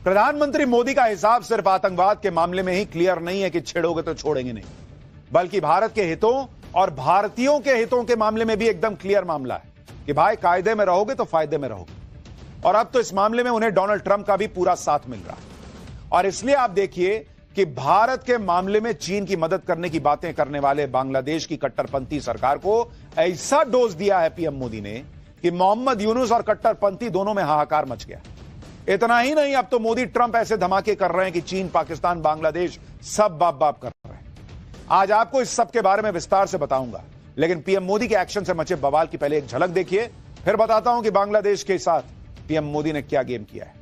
प्रधानमंत्री मोदी का हिसाब सिर्फ आतंकवाद के मामले में ही क्लियर नहीं है कि छेड़ोगे तो छोड़ेंगे नहीं, बल्कि भारत के हितों और भारतीयों के हितों के मामले में भी एकदम क्लियर मामला है कि भाई कायदे में रहोगे तो फायदे में रहोगे। और अब तो इस मामले में उन्हें डोनाल्ड ट्रंप का भी पूरा साथ मिल रहा है। और इसलिए आप देखिए कि भारत के मामले में चीन की मदद करने की बातें करने वाले बांग्लादेश की कट्टरपंथी सरकार को ऐसा डोज दिया है पीएम मोदी ने कि मोहम्मद यूनुस और कट्टरपंथी दोनों में हाहाकार मच गया। इतना ही नहीं, अब तो मोदी ट्रंप ऐसे धमाके कर रहे हैं कि चीन, पाकिस्तान, बांग्लादेश सब बाप बाप कर रहे हैं। आज आपको इस सब के बारे में विस्तार से बताऊंगा, लेकिन पीएम मोदी के एक्शन से मचे बवाल की पहले एक झलक देखिए, फिर बताता हूं कि बांग्लादेश के साथ पीएम मोदी ने क्या गेम किया है।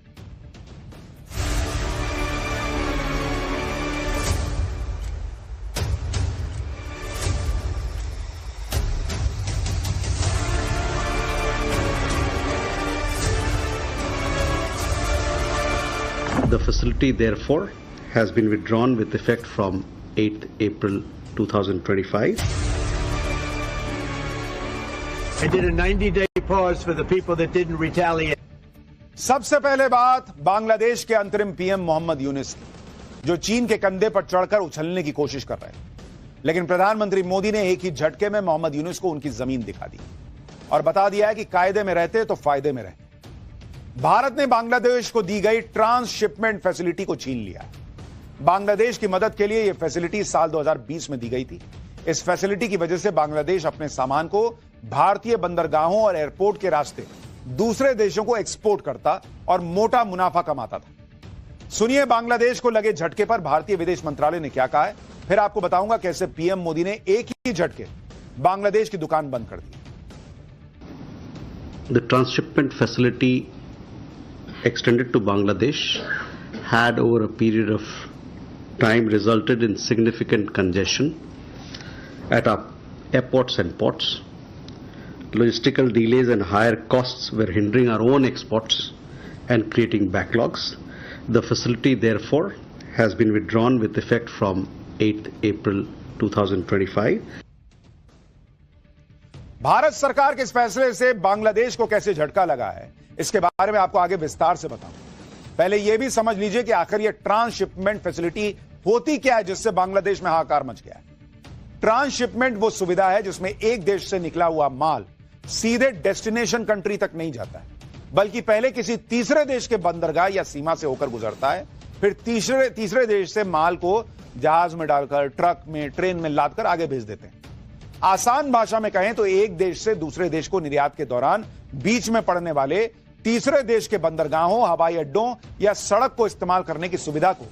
The facility, therefore, has been withdrawn with effect from 8th April 2025. I did a 90-day pause for the people that didn't retaliate. सबसे पहले बात बांग्लादेश के अंतरिम पीएम मोहम्मद यूनुस की, जो चीन के कंधे पर चढ़कर उछलने की कोशिश कर रहे हैं। लेकिन प्रधानमंत्री मोदी ने एक ही झटके में मोहम्मद यूनुस को उनकी जमीन दिखा दी और बता दिया है कि कायदे में रहते तो फायदे में रहते। भारत ने बांग्लादेश को दी गई ट्रांसशिपमेंट फैसिलिटी को छीन लिया। बांग्लादेश की मदद के लिए यह फैसिलिटी साल 2020 में दी गई थी। इस फैसिलिटी की वजह से बांग्लादेश अपने सामान को भारतीय बंदरगाहों और एयरपोर्ट के रास्ते दूसरे देशों को एक्सपोर्ट करता और मोटा मुनाफा कमाता था। सुनिए बांग्लादेश को लगे झटके पर भारतीय विदेश मंत्रालय ने क्या कहा है, फिर आपको बताऊंगा कैसे पीएम मोदी ने एक ही झटके बांग्लादेश की दुकान बंद कर दी। The transshipment facility extended to Bangladesh had over a period of time resulted in significant congestion at our airports and ports. Logistical delays and higher costs were hindering our own exports and creating backlogs. The facility, therefore, has been withdrawn with effect from 8th April 2025. Bharat सरकार के इस फैसले से बांग्लादेश को कैसे झटका लगा है, इसके बारे में आपको आगे विस्तार से बताऊं। पहले यह भी समझ लीजिए कि आखिर यह ट्रांसशिपमेंट फैसिलिटी होती क्या है जिससे बांग्लादेश में हाहाकार मच गया है। ट्रांसशिपमेंट वो सुविधा है जिसमें एक देश से निकला हुआ माल सीधे डेस्टिनेशन कंट्री तक नहीं जाता है, बल्कि पहले किसी तीसरे देश के बंदरगाह या सीमा से होकर गुजरता है, फिर तीसरे देश से माल को जहाज में डालकर, ट्रक में, ट्रेन में लादकर आगे भेज देते हैं। आसान भाषा में कहें तो एक देश से दूसरे देश को निर्यात के दौरान बीच में पड़ने वाले तीसरे देश के बंदरगाहों, हवाई अड्डों या सड़क को इस्तेमाल करने की सुविधा को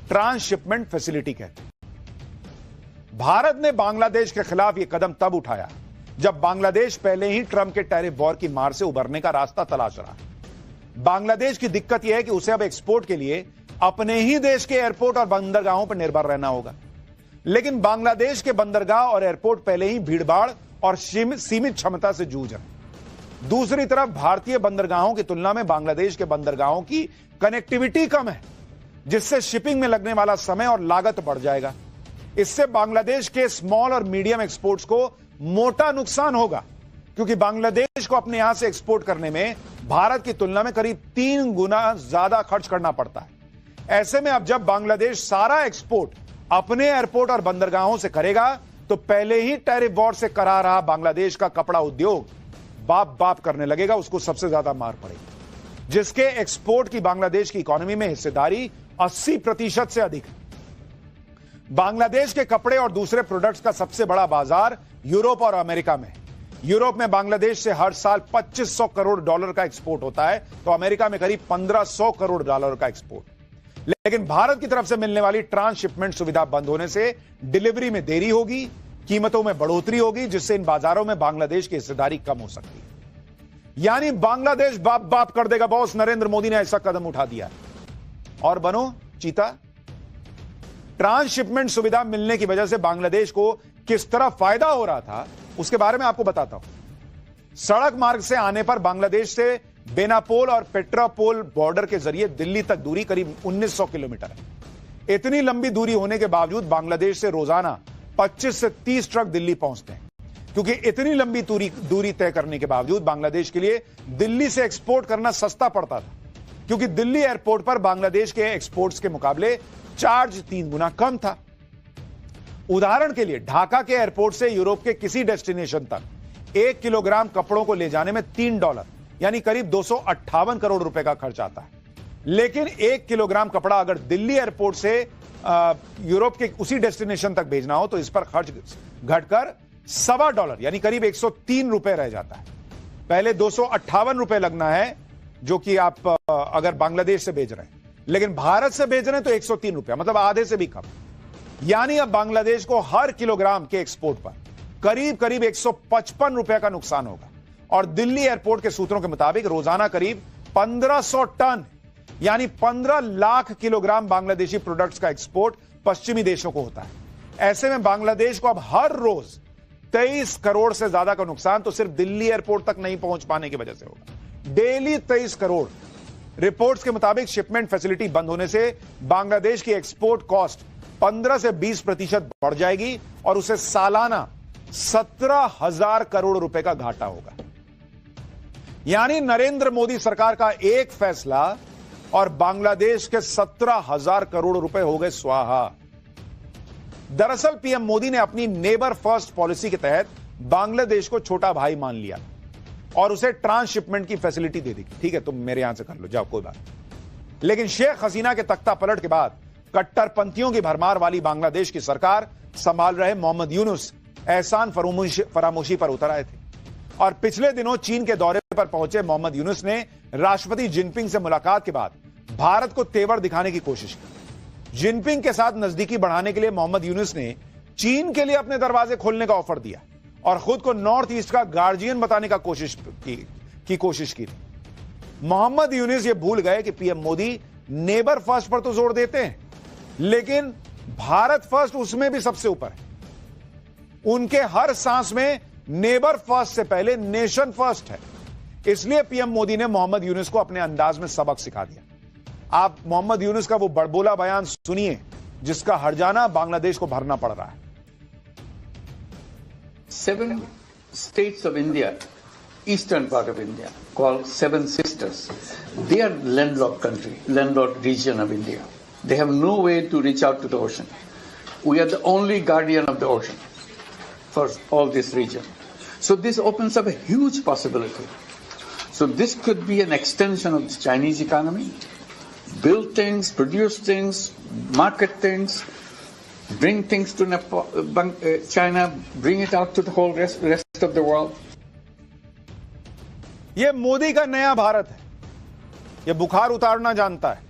ट्रांसशिपमेंट फैसिलिटी कहते हैं। भारत ने बांग्लादेश के खिलाफ यह कदम तब उठाया जब बांग्लादेश पहले ही ट्रंप के टैरिफ वॉर की मार से उबरने का रास्ता तलाश रहा। बांग्लादेश की दिक्कत यह है कि उसे अब एक्सपोर्ट के लिए अपने ही देश के एयरपोर्ट और बंदरगाहों पर निर्भर रहना होगा। लेकिन बांग्लादेश के बंदरगाह और एयरपोर्ट पहले ही भीड़भाड़ और सीमित क्षमता से जूझ रहे। दूसरी तरफ भारतीय बंदरगाहों की तुलना में बांग्लादेश के बंदरगाहों की कनेक्टिविटी कम है, जिससे शिपिंग में लगने वाला समय और लागत बढ़ जाएगा। इससे बांग्लादेश के स्मॉल और मीडियम एक्सपोर्ट्स को मोटा नुकसान होगा, क्योंकि बांग्लादेश को अपने यहां से एक्सपोर्ट करने में भारत की तुलना में करीब 3 गुना ज्यादा खर्च करना पड़ता है। ऐसे में अब जब बांग्लादेश सारा एक्सपोर्ट अपने एयरपोर्ट और बंदरगाहों से करेगा तो पहले ही टैरिफ वॉर से करा रहा बांग्लादेश का कपड़ा उद्योग बाप बाप करने लगेगा, उसको सबसे ज्यादा मार पड़ेगी, जिसके एक्सपोर्ट की बांग्लादेश की इकोनॉमी में हिस्सेदारी 80% से अधिक है। बांग्लादेश के कपड़े और दूसरे प्रोडक्ट्स का सबसे बड़ा बाजार यूरोप और अमेरिका में है। यूरोप में बांग्लादेश से हर साल $2500 करोड़ का एक्सपोर्ट होता है, तो अमेरिका में करीब $1500 करोड़ का एक्सपोर्ट। लेकिन भारत की तरफ से मिलने वाली ट्रांसशिपमेंट सुविधा बंद होने से डिलीवरी में देरी होगी, कीमतों में बढ़ोतरी होगी, जिससे इन बाजारों में बांग्लादेश की हिस्सेदारी कम हो सकती है। यानी बांग्लादेश बाप बाप कर देगा बॉस। नरेंद्र मोदी ने ऐसा कदम उठा दिया और बनो चीता। ट्रांसशिपमेंट सुविधा मिलने की वजह से बांग्लादेश को किस तरह फायदा हो रहा था उसके बारे में आपको बताता हूं। सड़क मार्ग से आने पर बांग्लादेश से बेनापोल और पेट्रापोल बॉर्डर के जरिए दिल्ली तक दूरी करीब 1900 किलोमीटर है। इतनी लंबी दूरी होने के बावजूद बांग्लादेश से रोजाना 25 से 30 ट्रक दिल्ली पहुंचते हैं, क्योंकि इतनी लंबी दूरी तय करने के बावजूद बांग्लादेश के लिए दिल्ली से एक्सपोर्ट करना सस्ता पड़ता था। क्योंकि दिल्ली एयरपोर्ट पर बांग्लादेश के एक्सपोर्ट्स के मुकाबले चार्ज 3 गुना कम था। उदाहरण के लिए ढाका के एयरपोर्ट से यूरोप के किसी डेस्टिनेशन तक 1 किलोग्राम कपड़ों को ले जाने में $3 यानी करीब 258 करोड़ रुपए का खर्च आता है। लेकिन 1 किलोग्राम कपड़ा अगर दिल्ली एयरपोर्ट से यूरोप के उसी डेस्टिनेशन तक भेजना हो तो इस पर खर्च घटकर $1.25 यानी करीब 103 रुपए रह जाता है। पहले 258 रुपए लगना है जो कि आप अगर बांग्लादेश से भेज रहे हैं, लेकिन भारत से भेज रहे हैं तो 103 रुपया, मतलब आधे से भी कम। यानी अब बांग्लादेश को हर किलोग्राम के एक्सपोर्ट पर करीब करीब 155 रुपए का नुकसान होगा। और दिल्ली एयरपोर्ट के सूत्रों के मुताबिक रोजाना करीब 1500 टन यानी 15 लाख किलोग्राम बांग्लादेशी प्रोडक्ट्स का एक्सपोर्ट पश्चिमी देशों को होता है। ऐसे में बांग्लादेश को अब हर रोज 23 करोड़ से ज्यादा का नुकसान तो सिर्फ दिल्ली एयरपोर्ट तक नहीं पहुंच पाने की वजह से होगा। डेली 23 करोड़। रिपोर्ट्स के मुताबिक शिपमेंट फैसिलिटी बंद होने से बांग्लादेश की एक्सपोर्ट कॉस्ट 15 से 20% बढ़ जाएगी और उसे सालाना 17,000 करोड़ रुपए का घाटा होगा। यानी नरेंद्र मोदी सरकार का एक फैसला और बांग्लादेश के 17,000 करोड़ रुपए हो गए स्वाहा। दरअसल पीएम मोदी ने अपनी नेबर फर्स्ट पॉलिसी के तहत बांग्लादेश को छोटा भाई मान लिया और उसे ट्रांसशिपमेंट की फैसिलिटी दे दी। ठीक है, तुम मेरे यहां से कर लो, जाओ, कोई बात नहीं। लेकिन शेख हसीना के तख्ता पलट के बाद कट्टरपंथियों की भरमार वाली बांग्लादेश की सरकार संभाल रहे मोहम्मद यूनुस एहसान फरामोशी पर उतर आए थे और पिछले दिनों चीन के दौरे पर पहुंचे मोहम्मद यूनुस ने राष्ट्रपति जिनपिंग से मुलाकात के बाद भारत को तेवर दिखाने की कोशिश की। जिनपिंग के साथ नजदीकी बढ़ाने के लिए मोहम्मद यूनुस ने चीन के लिए अपने दरवाजे खोलने का ऑफर दिया और खुद को नॉर्थ ईस्ट का गार्जियन बताने का कोशिश की थी। मोहम्मद यूनुस ये भूल गए कि पीएम मोदी नेबर फर्स्ट पर तो जोर देते हैं, लेकिन भारत फर्स्ट उसमें भी सबसे ऊपर है। उनके हर सांस में नेबर फर्स्ट से पहले नेशन फर्स्ट है। इसलिए पीएम मोदी ने मोहम्मद यूनुस को अपने अंदाज में सबक सिखा दिया। आप मोहम्मद यूनुस का वो बड़बोला बयान सुनिए जिसका हर्जाना बांग्लादेश को भरना पड़ रहा है। 7 states of India, eastern part of India, called Seven Sisters, they are landlocked country, landlocked region of India. They have no way to reach out to the ocean. We are the only guardian of the ocean for all this region. So this opens up a huge possibility. So this could be an extension of the Chinese economy. Build things, produce things, market things, bring things to China, bring it out to the whole rest of the world. ये मोदी का नया भारत है। ये बुखार उतारना जानता है।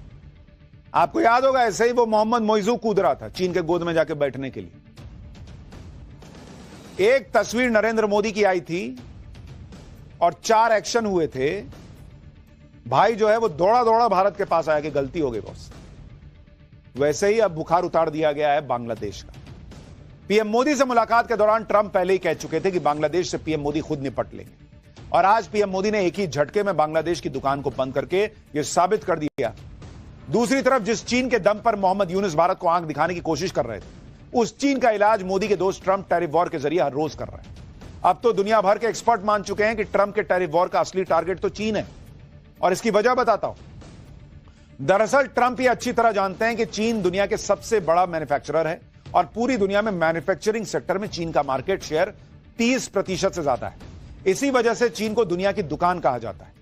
आपको याद होगा ऐसे ही वो मोहम्मद मोइजू कूद रहा था चीन के गोद में जाके बैठने के लिए। एक तस्वीर नरेंद्र मोदी की आई थी और 4 एक्शन हुए थे। भाई जो है वो दौड़ा दौड़ा भारत के पास आया कि गलती हो गई बॉस। वैसे ही अब बुखार उतार दिया गया है बांग्लादेश का। पीएम मोदी से मुलाकात के दौरान ट्रंप पहले ही कह चुके थे कि बांग्लादेश से पीएम मोदी खुद निपट लेंगे और आज पीएम मोदी ने एक ही झटके में बांग्लादेश की दुकान को बंद करके यह साबित कर दिया। दूसरी तरफ जिस चीन के दम पर मोहम्मद यूनुस भारत को आंख दिखाने की कोशिश कर रहे थे, उस चीन का इलाज मोदी के दोस्त ट्रंप टैरिफ वॉर के जरिए हर रोज कर रहे हैं। अब तो दुनिया भर के एक्सपर्ट मान चुके हैं कि ट्रंप के टैरिफ वॉर का असली टारगेट तो चीन है और इसकी वजह बताता हूं। दरअसल ट्रंप ये अच्छी तरह जानते हैं कि चीन दुनिया के सबसे बड़ा मैन्युफैक्चरर है और पूरी दुनिया में मैन्युफैक्चरिंग सेक्टर में चीन का मार्केट शेयर 30% से ज्यादा है। इसी वजह से चीन को दुनिया की दुकान कहा जाता है।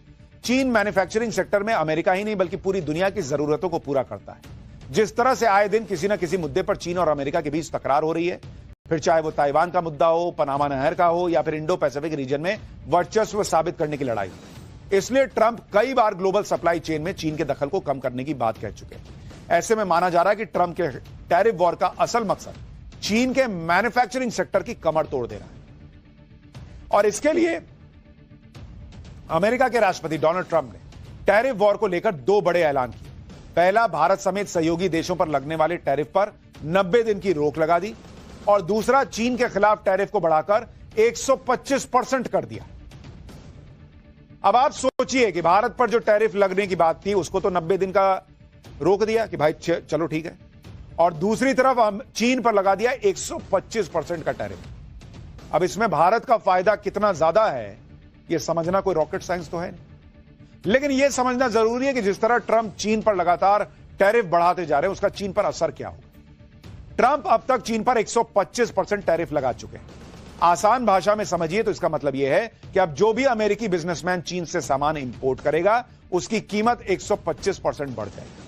चीन मैन्युफैक्चरिंग सेक्टर में अमेरिका ही नहीं बल्कि पूरी दुनिया की जरूरतों को पूरा करता है। जिस तरह से आए दिन किसी न किसी मुद्दे पर चीन और अमेरिका के बीच तकरार हो रही है, फिर चाहे वो ताइवान का मुद्दा हो, पनामा नहर का हो या फिर इंडो पैसिफिक रीजन में वर्चस्व साबित करने की लड़ाई। इसलिए ट्रंप कई बार ग्लोबल सप्लाई चेन में चीन के दखल को कम करने की बात कह चुके हैं। ऐसे में माना जा रहा है कि ट्रंप के टैरिफ वॉर का असल मकसद चीन के मैन्युफैक्चरिंग सेक्टर की कमर तोड़ देना है। और इसके लिए अमेरिका के राष्ट्रपति डोनाल्ड ट्रंप ने टैरिफ वॉर को लेकर 2 बड़े ऐलान किए। पहला, भारत समेत सहयोगी देशों पर लगने वाले टैरिफ पर 90 दिन की रोक लगा दी और दूसरा, चीन के खिलाफ टैरिफ को बढ़ाकर 125% कर दिया। अब आप सोचिए कि भारत पर जो टैरिफ लगने की बात थी उसको तो 90 दिन का रोक दिया कि भाई चलो ठीक है, और दूसरी तरफ हम चीन पर लगा दिया 125% का टैरिफ। अब इसमें भारत का फायदा कितना ज्यादा है यह समझना कोई रॉकेट साइंस तो है नहीं। लेकिन यह समझना जरूरी है कि जिस तरह ट्रंप चीन पर लगातार टैरिफ बढ़ाते जा रहे हैं, उसका चीन पर असर क्या होगा। ट्रंप अब तक चीन पर 125% टैरिफ लगा चुके हैं। आसान भाषा में समझिए तो इसका मतलब यह है कि अब जो भी अमेरिकी बिजनेसमैन चीन से सामान इंपोर्ट करेगा, उसकी कीमत 125% बढ़ जाएगी।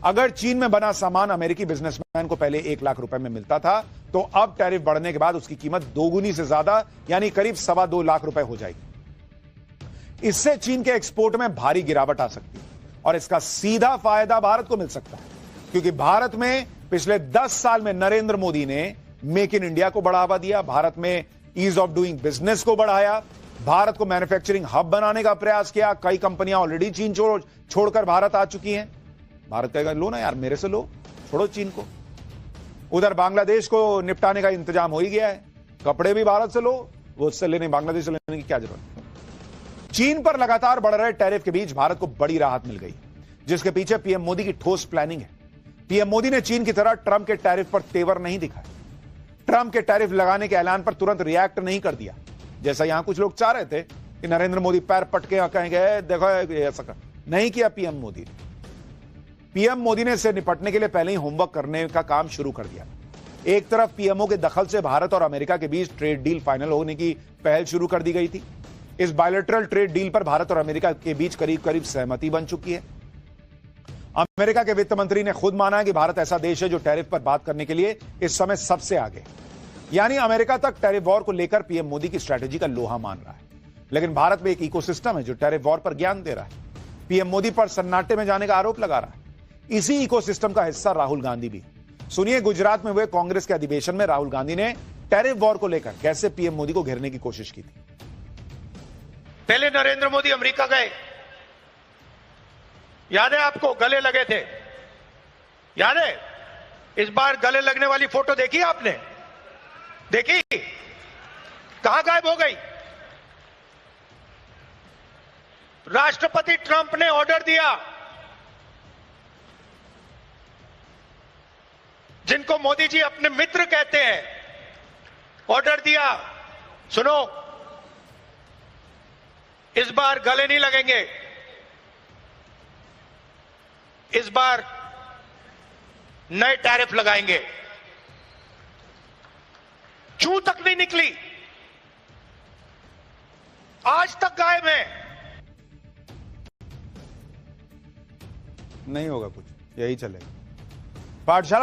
अगर चीन में बना सामान अमेरिकी बिजनेसमैन को पहले 1 लाख रुपए में मिलता था, तो अब टैरिफ बढ़ने के बाद उसकी कीमत दोगुनी से ज्यादा यानी करीब 2.25 लाख रुपए हो जाएगी। इससे चीन के एक्सपोर्ट में भारी गिरावट आ सकती है और इसका सीधा फायदा भारत को मिल सकता है, क्योंकि भारत में पिछले 10 साल में नरेंद्र मोदी ने मेक इन इंडिया को बढ़ावा दिया, भारत में ईज ऑफ डूइंग बिजनेस को बढ़ाया, भारत को मैन्युफैक्चरिंग हब बनाने का प्रयास किया। कई कंपनियां ऑलरेडी चीन छोड़कर भारत आ चुकी हैं। भारत कहेगा लो ना यार, मेरे से लो, छोड़ो चीन को। उधर बांग्लादेश को निपटाने का इंतजाम हो ही गया है, कपड़े भी भारत से लो, वो उससे लेने बांग्लादेश से लेने की क्या जरूरत। चीन पर लगातार बढ़ रहे टैरिफ के बीच भारत को बड़ी राहत मिल गई, जिसके पीछे पीएम मोदी की ठोस प्लानिंग है। पीएम मोदी ने चीन की तरह ट्रंप के टैरिफ पर तेवर नहीं दिखाया, ट्रंप के टैरिफ लगाने के ऐलान पर तुरंत रिएक्ट नहीं कर दिया, जैसा यहां कुछ लोग चाह रहे थे कि नरेंद्र मोदी पैर पटके कहेंगे देखो ऐसा कर। नहीं किया पीएम मोदी ने। पीएम मोदी ने इससे निपटने के लिए पहले ही होमवर्क करने का काम शुरू कर दिया। एक तरफ पीएमओ के दखल से भारत और अमेरिका के बीच ट्रेड डील फाइनल होने की पहल शुरू कर दी गई थी। इस बायलैटरल ट्रेड डील पर भारत और अमेरिका के बीच करीब करीब सहमति बन चुकी है। अमेरिका के वित्त मंत्री ने खुद माना है कि भारत ऐसा देश है जो टैरिफ पर बात करने के लिए इस समय सबसे आगे, यानी अमेरिका तक टैरिफ वॉर को लेकर पीएम मोदी की स्ट्रैटेजी का लोहा मान रहा है। लेकिन भारत में एक इकोसिस्टम है जो टैरिफ वॉर पर ज्ञान दे रहा है, पीएम मोदी पर सन्नाटे में जाने का आरोप लगा रहा है। इसी इकोसिस्टम का हिस्सा राहुल गांधी भी। सुनिए गुजरात में हुए कांग्रेस के अधिवेशन में राहुल गांधी ने टैरिफ वॉर को लेकर कैसे पीएम मोदी को घेरने की कोशिश की थी। पहले नरेंद्र मोदी अमेरिका गए, याद है आपको, गले लगे थे, याद है। इस बार गले लगने वाली फोटो देखी आपने? देखी? कहां गायब हो गई? राष्ट्रपति ट्रंप ने ऑर्डर दिया, जिनको मोदी जी अपने मित्र कहते हैं, ऑर्डर दिया, सुनो, इस बार गले नहीं लगेंगे, इस बार नए टैरिफ लगाएंगे। चू तक नहीं निकली, आज तक गायब है। नहीं होगा कुछ, यही चलेगा। पाठशाला